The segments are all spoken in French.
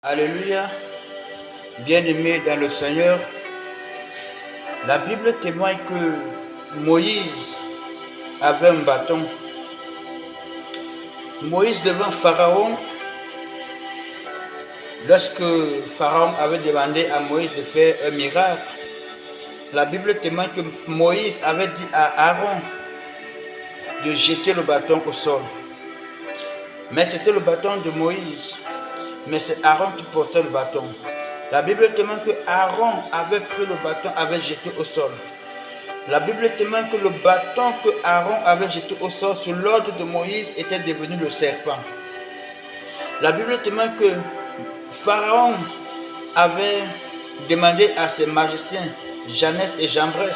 Alléluia, bien-aimés dans le Seigneur, la Bible témoigne que Moïse avait un bâton. Moïse devant Pharaon, lorsque Pharaon avait demandé à Moïse de faire un miracle, la Bible témoigne que Moïse avait dit à Aaron de jeter le bâton au sol. Mais c'était le bâton de Moïse. Mais c'est Aaron qui portait le bâton. La Bible témoigne que Aaron avait pris le bâton, avait jeté au sol. La Bible témoigne que le bâton que Aaron avait jeté au sol sous l'ordre de Moïse était devenu le serpent. La Bible témoigne que Pharaon avait demandé à ses magiciens, Janès et Jambres,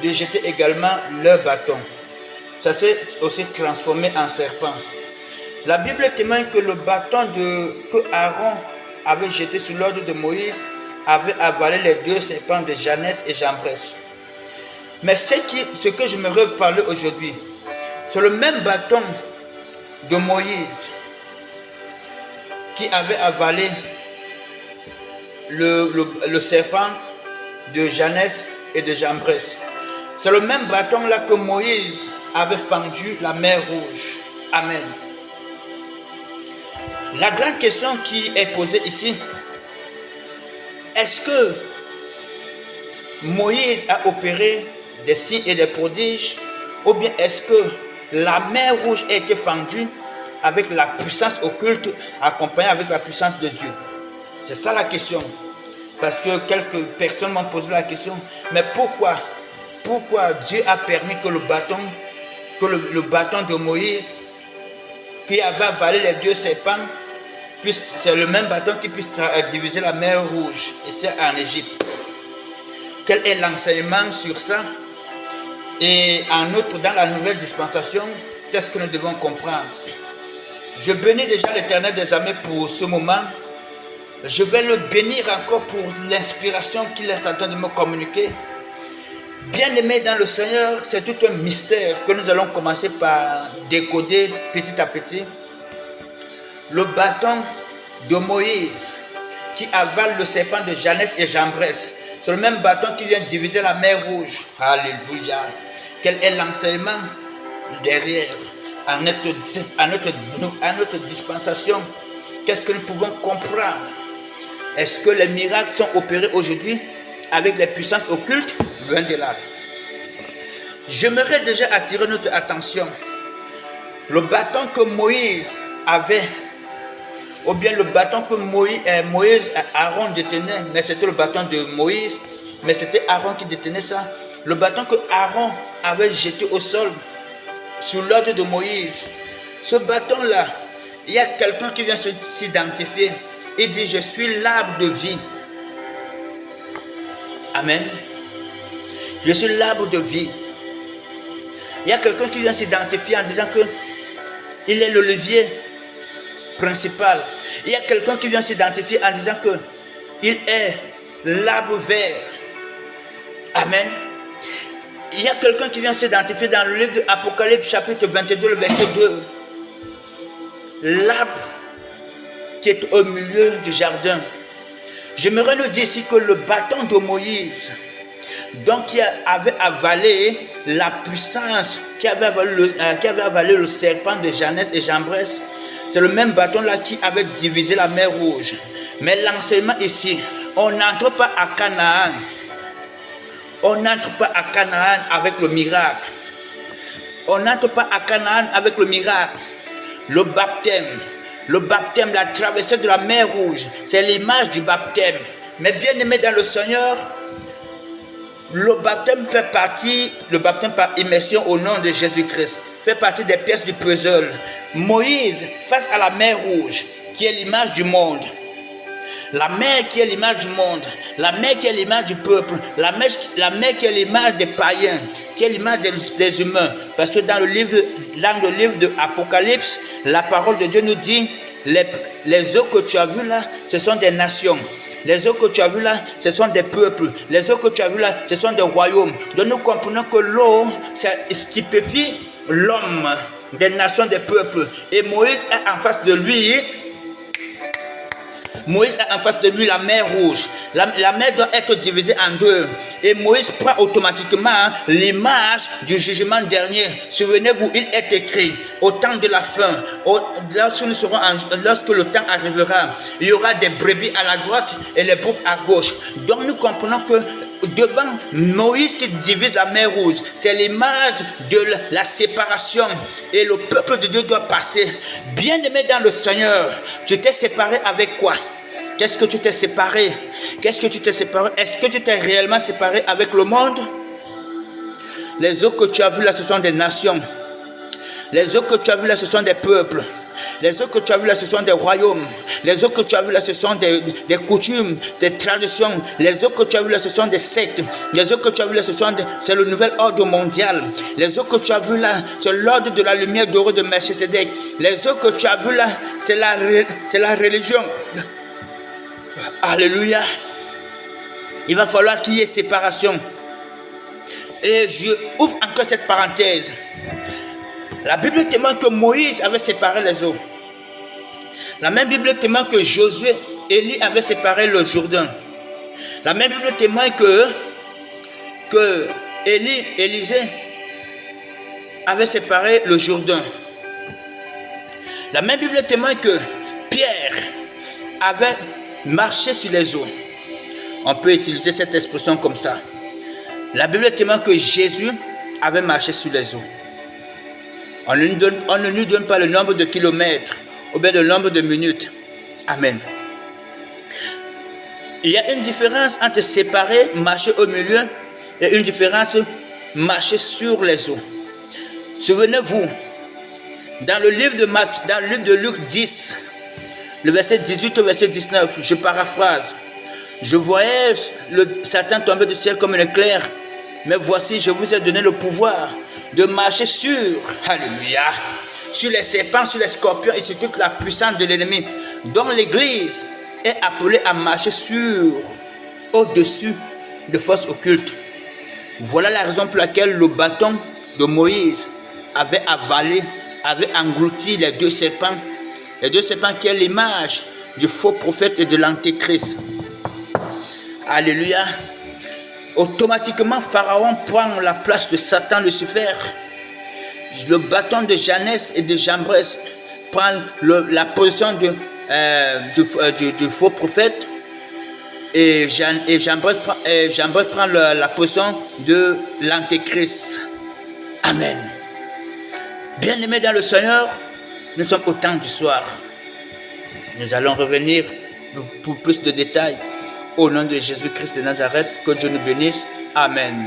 de jeter également leur bâton. Ça s'est aussi transformé en serpent. La Bible témoigne que le bâton que Aaron avait jeté sous l'ordre de Moïse avait avalé les deux serpents de Janès et Jambres. Mais ce que je me veux parler aujourd'hui, c'est le même bâton de Moïse qui avait avalé le serpent de Janès et de Jambres. C'est le même bâton là que Moïse avait fendu la mer Rouge. Amen. La grande question qui est posée ici, est-ce que Moïse a opéré des signes et des prodiges, ou bien est-ce que la mer Rouge a été fendue avec la puissance occulte, accompagnée avec la puissance de Dieu? C'est ça la question. Parce que quelques personnes m'ont posé la question, mais pourquoi Dieu a permis que le bâton de Moïse, qui avait avalé les deux serpents, c'est le même bâton qui puisse diviser la mer Rouge, et c'est en Égypte. Quel est l'enseignement sur ça? Et en outre, dans la nouvelle dispensation, qu'est-ce que nous devons comprendre? Je bénis déjà l'Éternel des armées pour ce moment. Je vais le bénir encore pour l'inspiration qu'il est en train de me communiquer. Bien-aimé dans le Seigneur, c'est tout un mystère que nous allons commencer par décoder petit à petit. Le bâton de Moïse qui avale le serpent de Janès et Jambres, c'est le même bâton qui vient diviser la mer Rouge. Alléluia. Quel est l'enseignement derrière à notre dispensation? Qu'est-ce que nous pouvons comprendre? Est-ce que les miracles sont opérés aujourd'hui avec les puissances occultes? Loin de là. J'aimerais déjà attirer notre attention. Le bâton que Moïse avait, ou bien le bâton que Moïse et Aaron détenaient, mais c'était le bâton de Moïse, mais c'était Aaron qui détenait ça. Le bâton que Aaron avait jeté au sol sous l'ordre de Moïse. Ce bâton-là, il y a quelqu'un qui vient s'identifier. Il dit, je suis l'arbre de vie. Amen. Je suis l'arbre de vie. Il y a quelqu'un qui vient s'identifier en disant que il est le levier principal. Il y a quelqu'un qui vient s'identifier en disant que il est l'arbre vert. Amen. Il y a quelqu'un qui vient s'identifier dans le livre de Apocalypse chapitre 22, le verset 2. L'arbre qui est au milieu du jardin. J'aimerais nous dire ici que le bâton de Moïse, donc qui avait avalé la puissance, qui avait avalé le serpent de Janès et Jambres, c'est le même bâton là qui avait divisé la mer Rouge. Mais l'enseignement ici, on n'entre pas à Canaan. On n'entre pas à Canaan avec le miracle. On n'entre pas à Canaan avec le miracle. Le baptême, la traversée de la mer Rouge, c'est l'image du baptême. Mais bien aimé dans le Seigneur, le baptême par immersion au nom de Jésus-Christ, fait partie des pièces du puzzle. Moïse, face à la mer Rouge, qui est l'image du monde. La mer qui est l'image du monde, la mer qui est l'image du peuple, la mer qui est l'image des païens, qui est l'image des humains. Parce que dans le livre de Apocalypse, la parole de Dieu nous dit, les eaux que tu as vues là, ce sont des nations. Les eaux que tu as vues là, ce sont des peuples. Les eaux que tu as vues là, ce sont des royaumes. Donc nous comprenons que l'eau, ça stipifie l'homme, des nations, des peuples. Et Moïse est en face de lui. Moïse a en face de lui la mer rouge. La mer doit être divisée en deux. Et Moïse prend automatiquement l'image du jugement dernier. Souvenez-vous, il est écrit au temps de la fin, lorsque le temps arrivera, il y aura des brebis à la droite et les boucs à gauche. Donc nous comprenons que devant Moïse qui divise la mer rouge, c'est l'image de la séparation et le peuple de Dieu doit passer. Bien-aimé dans le Seigneur, tu t'es séparé avec quoi? Qu'est-ce que tu t'es séparé? Qu'est-ce que tu t'es séparé? Est-ce que tu t'es réellement séparé avec le monde? Les eaux que tu as vues là, ce sont des nations. Les eaux que tu as vues là, ce sont des peuples. Les eaux que tu as vues là, ce sont des royaumes. Les eaux que tu as vues là, ce sont des coutumes, des traditions. Les eaux que tu as vues là, ce sont des sectes. Les eaux que tu as vues là, c'est le nouvel ordre mondial. Les eaux que tu as vues là, c'est l'ordre de la lumière dorée de Melchisedec. Les eaux que tu as vues là, c'est la religion. Alléluia. Il va falloir qu'il y ait séparation. Et je ouvre encore cette parenthèse. La Bible témoigne que Moïse avait séparé les eaux. La même Bible témoigne que Josué, Élie avait séparé le Jourdain. La même Bible témoigne que Élisée avait séparé le Jourdain. La même Bible témoigne que Pierre avait marché sur les eaux. On peut utiliser cette expression comme ça. La Bible témoigne que Jésus avait marché sur les eaux. On ne lui donne pas le nombre de kilomètres ou bien le nombre de minutes. Amen. Il y a une différence entre séparer, marcher au milieu, et une différence marcher sur les eaux. Souvenez-vous, dans le livre de Luc 10, le verset 18 au verset 19, je paraphrase. Je voyais Satan tomber du ciel comme un éclair, mais voici, je vous ai donné le pouvoir de marcher sur, alléluia, sur les serpents, sur les scorpions et sur toute la puissance de l'ennemi. Donc l'Église est appelée à marcher au-dessus de forces occultes. Voilà la raison pour laquelle le bâton de Moïse avait englouti les deux serpents qui est l'image du faux prophète et de l'antéchrist. Alléluia. Automatiquement, Pharaon prend la place de Satan Lucifer. Le bâton de Janès et de Jambres prend la position du faux prophète. Et Jambres prend la position de l'antéchrist. Amen. Bien-aimés dans le Seigneur, nous sommes au temps du soir. Nous allons revenir pour plus de détails. Au nom de Jésus-Christ de Nazareth, que Dieu nous bénisse. Amen.